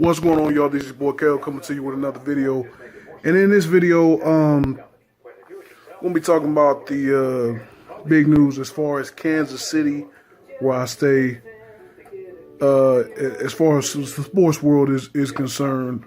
What's going on, y'all? This is your boy Kel coming to you with another video. And in this video, we're gonna be talking about the big news as far as Kansas City, where I stay. As far as the sports world is concerned,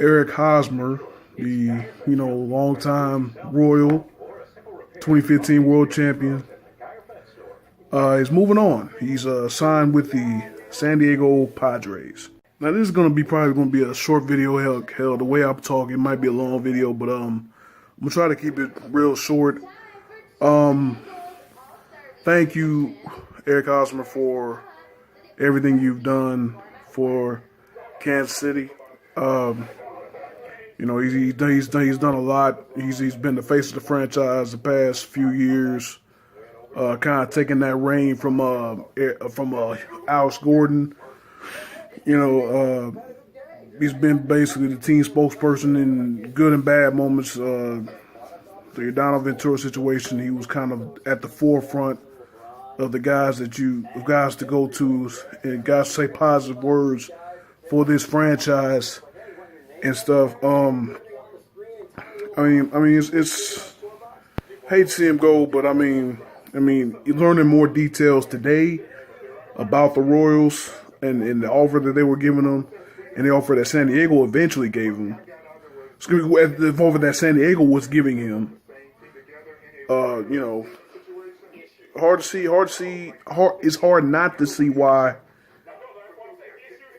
Eric Hosmer, the longtime Royal, 2015 world champion, is moving on. He's signed with the San Diego Padres. Now this is probably gonna be a short video. Hell, the way I'm talking, it might be a long video, but I'm gonna try to keep it real short. Thank you, Eric Hosmer, for everything you've done for Kansas City. He's done a lot. He's been the face of the franchise the past few years. Kind of taking that reign from Alex Gordon. He's been basically the team spokesperson in good and bad moments. The Donald Ventura situation, he was kind of at the forefront of the guys to go to and guys to say positive words for this franchise and stuff. It's hate to see him go, but you're learning more details today about the Royals and the offer that they were giving them, and the offer that San Diego eventually gave him. The offer that San Diego was giving him. Hard to see. It's hard not to see why.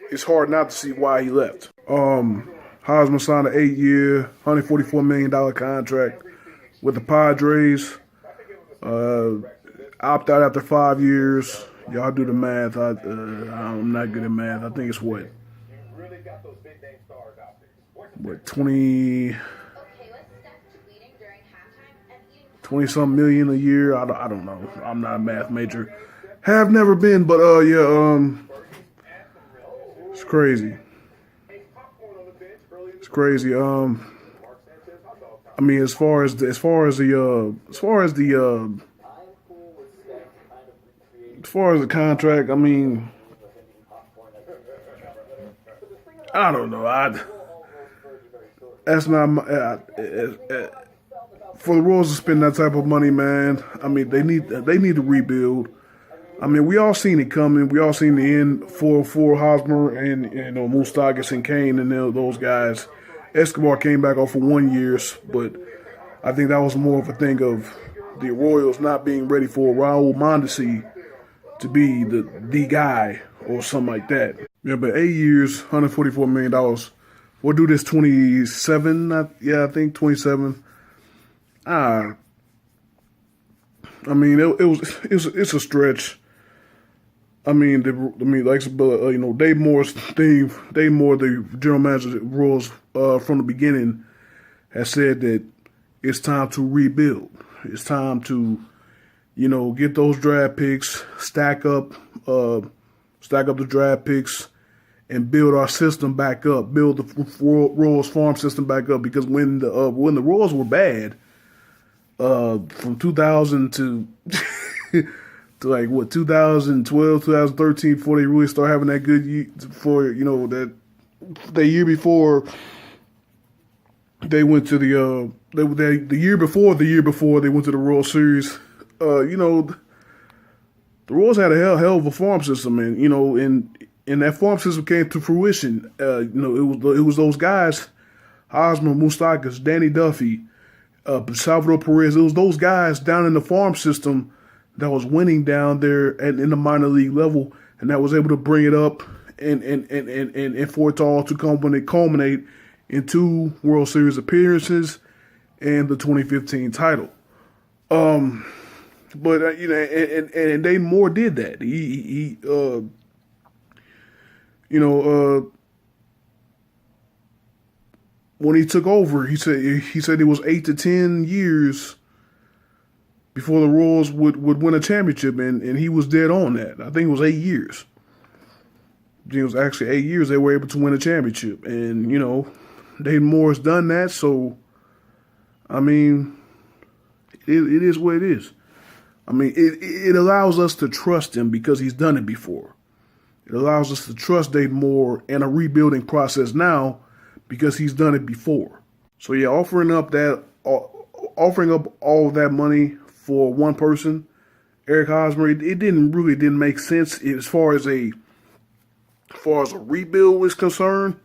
It's hard not to see why he left. Hosmer signed an 8-year, $144 million contract with the Padres. Opt out after 5 years. Y'all do the math. I'm not good at math. I think it's what 20 something million a year. I don't know. I'm not a math major. Have never been, but it's crazy. It's crazy. As far as the contract, I don't know. That's not for the Royals to spend that type of money, man. They need to rebuild. We all seen it coming. We all seen the end for Hosmer and Moustakas and Kane and those guys. Escobar came back off for 1 year, but I think that was more of a thing of the Royals not being ready for Raul Mondesi to be the guy or something like that. Yeah, but 8 years, $144 million. We'll do this 27. I think 27. It's a stretch. Dave Moore's thing. Dave Moore, the general manager of the Royals, from the beginning, has said that it's time to rebuild. It's time to, get those draft picks, stack up the draft picks, and build our system back up. Build the Royals farm system back up, because when the Royals were bad, from 2000 to to 2012, 2013, before they really start having that good year, the year before they went to the year before they went to the World Series. The Royals had a hell of a farm system, and that farm system came to fruition. It was those guys, Hosmer, Moustakas, Danny Duffy, Salvador Perez. It was those guys down in the farm system that was winning down there in the minor league level, and that was able to bring it up and for it all to culminate in 2 World Series appearances and the 2015 title. And Dave Moore did that. When he took over, he said it was 8 to 10 years before the Royals would win a championship, and he was dead on that. I think it was 8 years. It was actually 8 years they were able to win a championship, and Dave Moore's done that. So, it is what it is. It allows us to trust him because he's done it before. It allows us to trust Dayton more in a rebuilding process now because he's done it before. So yeah, offering up all of that money for one person, Eric Hosmer, it didn't make sense as far as a rebuild is concerned.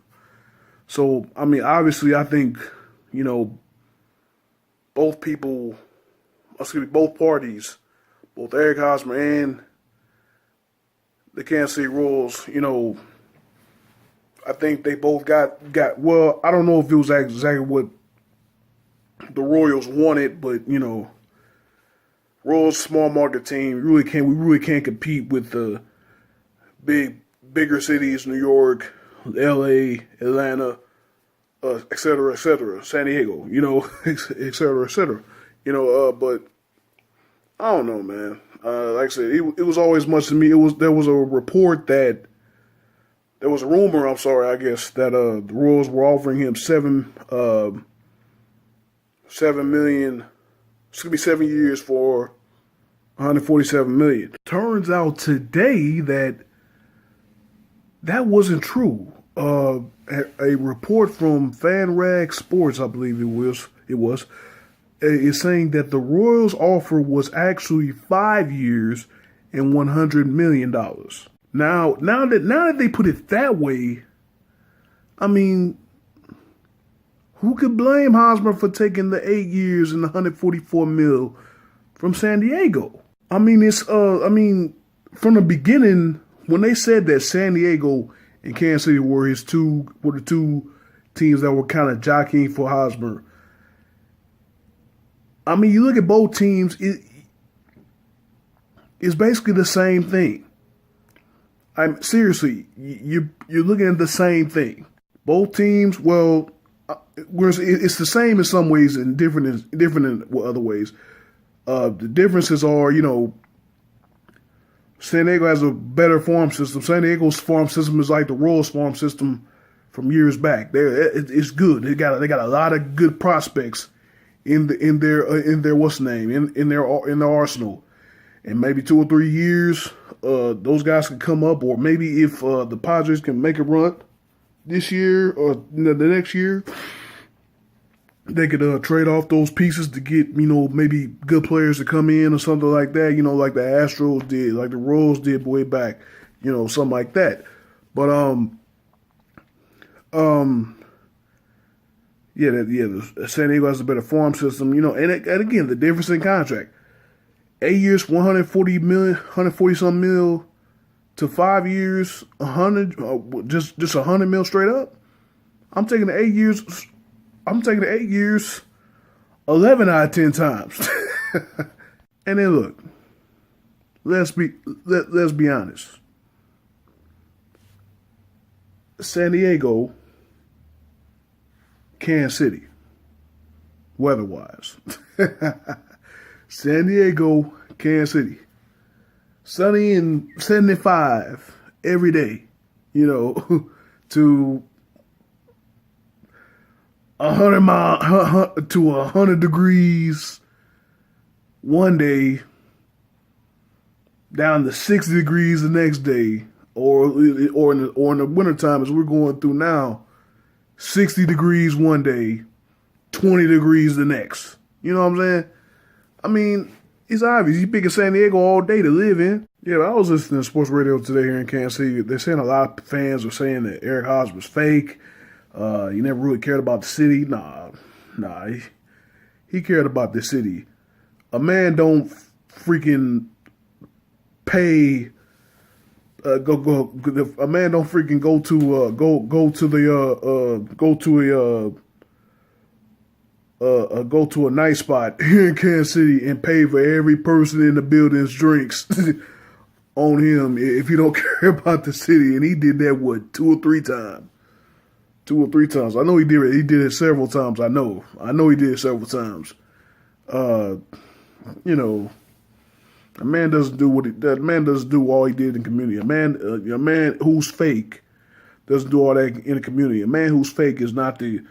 So I mean, obviously, I think both parties, both Eric Hosmer and the Kansas City Royals, I think they both got. Well, I don't know if it was exactly what the Royals wanted, but Royals small market team. We really can't compete with the bigger cities, New York, L.A., Atlanta, et cetera, San Diego, et cetera, et cetera. But I don't know, man. Like I said, it was always much to me. There was a rumor, I'm sorry, I guess, that the Royals were offering him $7 million. It's gonna be 7 years for $147 million. Turns out today that wasn't true. A report from FanRag Sports, I believe it was, is saying that the Royals' offer was actually 5 years and $100 million. Now that they put it that way, I mean, who could blame Hosmer for taking the 8 years and $144 million from San Diego? I mean, from the beginning, when they said that San Diego and Kansas City were the two teams that were kind of jockeying for Hosmer, I mean, you look at both teams, it's basically the same thing. Seriously, you're looking at the same thing. Both teams, well, it's the same in some ways and different in other ways. The differences are, San Diego has a better farm system. San Diego's farm system is like the Royals farm system from years back. It's good. They got a lot of good prospects in their what's the name in their arsenal, and maybe 2 or 3 years, those guys can come up, or maybe if the Padres can make a run this year or the next year, they could trade off those pieces to get maybe good players to come in or something like that. Like the Astros did, like the Royals did way back, something like that. But the San Diego has a better farm system, and again, the difference in contract. 8 years, $140 something million to 5 years, just $100 million straight up. I'm taking the 8 years 11 out of 10 times. And then look, let's be honest. San Diego, Kansas City, weather-wise. San Diego, Kansas City. Sunny and 75 every day, to 100 degrees one day, down to 60 degrees the next day, or in the wintertime as we're going through now, 60 degrees one day, 20 degrees the next. You know what I'm saying? I mean, it's obvious. You picking San Diego all day to live in. Yeah, I was listening to sports radio today here in Kansas City. They're saying a lot of fans are saying that Eric Hosmer was fake. He never really cared about the city. Nah. He cared about the city. A man don't freaking pay. A man don't freaking go to a nice spot here in Kansas City and pay for every person in the building's drinks on him if you don't care about the city. And he did that, 2 or 3 times? 2 or 3 times. I know he did it. He did it several times. I know he did it several times. A man doesn't do all he did in the community. A man who's fake doesn't do all that in the community. A man who's fake is not the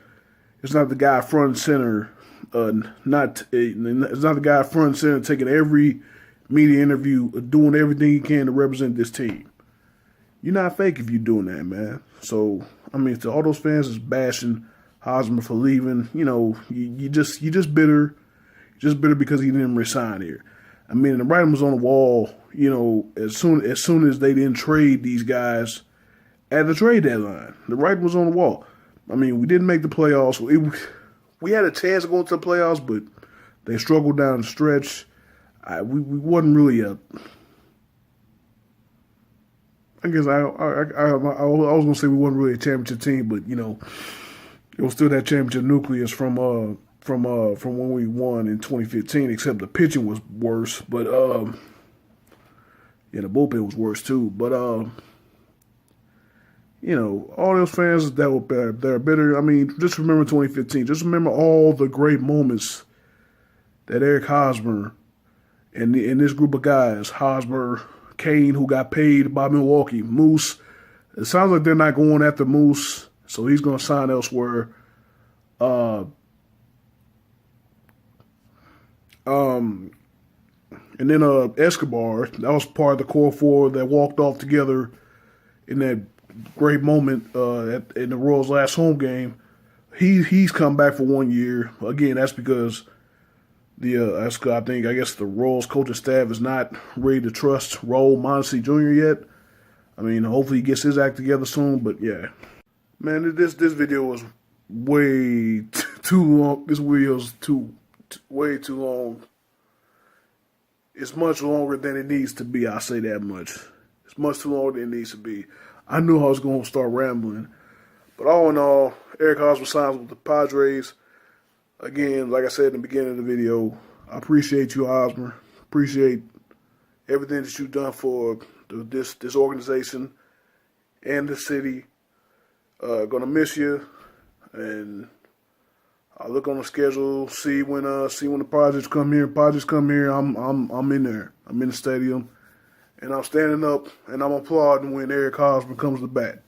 guy front and center. It's not the guy front and center taking every media interview, doing everything he can to represent this team. you're not fake if you're doing that, man. So, I mean, to all those fans that's bashing Hosmer for leaving, you just bitter. Just bitter because he didn't resign here. I mean, the writing was on the wall, as soon as they didn't trade these guys at the trade deadline. The writing was on the wall. I mean, we didn't make the playoffs. We had a chance to go into the playoffs, but they struggled down the stretch. We wasn't really a. I guess I was gonna say we wasn't really a championship team, but it was still that championship nucleus from when we won in 2015. Except the pitching was worse, but the bullpen was worse too. But all those fans that were they're bitter. I mean, just remember 2015. Just remember all the great moments that Eric Hosmer and this group of guys, Hosmer, Kane, who got paid by Milwaukee, Moose. It sounds like they're not going after Moose, so he's going to sign elsewhere. And then Escobar, that was part of the core four that walked off together in that great moment in the Royals' last home game. He's come back for 1 year. Again, that's because I guess the Royals coaching staff is not ready to trust Raul Mondesi Jr. yet. I mean, hopefully he gets his act together soon. But yeah, man, this video was way too long. This video is way too long. It's much longer than it needs to be. I'll say that much. It's much too long than it needs to be. I knew I was going to start rambling. But all in all, Eric Hosmer signs with the Padres. Again, like I said in the beginning of the video, I appreciate you, Hosmer. Appreciate everything that you've done for this organization and the city. Gonna miss you, and I'll look on the schedule, see when the Padres come here. Padres come here, I'm in there. I'm in the stadium, and I'm standing up and I'm applauding when Eric Hosmer comes to bat.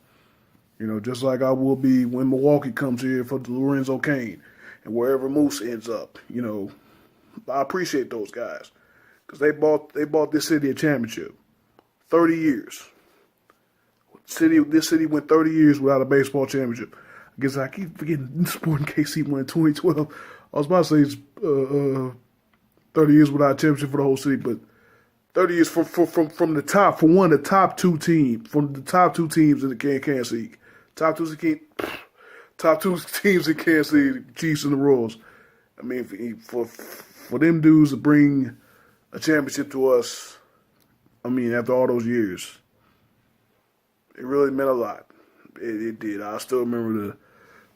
Just like I will be when Milwaukee comes here for Lorenzo Kane and wherever Moose ends up. I appreciate those guys because they bought this city a championship. 30 years. This city went 30 years without a baseball championship. I guess I keep forgetting Sporting KC won in 2012. I was about to say 30 years without a championship for the whole city, but 30 years from the top, for one of the top two teams, from the top two teams in the Kansas City. Top two teams in Kansas City, the Chiefs and the Royals. I mean, for them dudes to bring a championship to us, I mean, after all those years, it really meant a lot. It did. I still remember the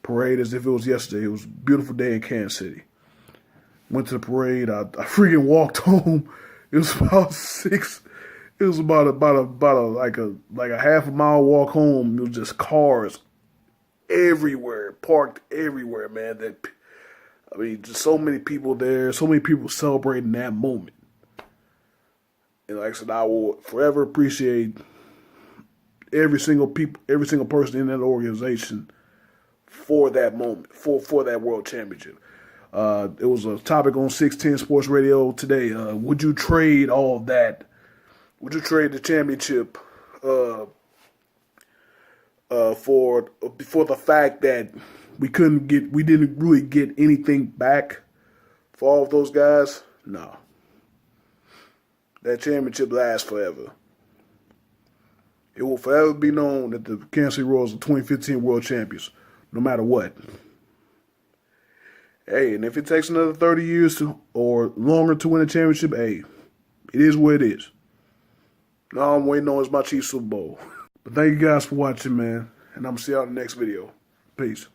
parade as if it was yesterday. It was a beautiful day in Kansas City. Went to the parade. I freaking walked home. It was about 6. It was about a half a mile walk home. It was just cars everywhere, parked everywhere, man. Just so many people there, so many people celebrating that moment. And like I said, I will forever appreciate every single person in that organization for that moment, for that world championship. It was a topic on 610 Sports Radio today. Would you trade all of that? Would you trade the championship for the fact that we didn't really get anything back for all of those guys? No. That championship lasts forever. It will forever be known that the Kansas City Royals are 2015 world champions, no matter what. Hey, and if it takes another 30 years or longer to win a championship, hey, it is what it is. All I'm waiting on is my Chiefs Super Bowl. But thank you guys for watching, man. And I'm going to see y'all in the next video. Peace.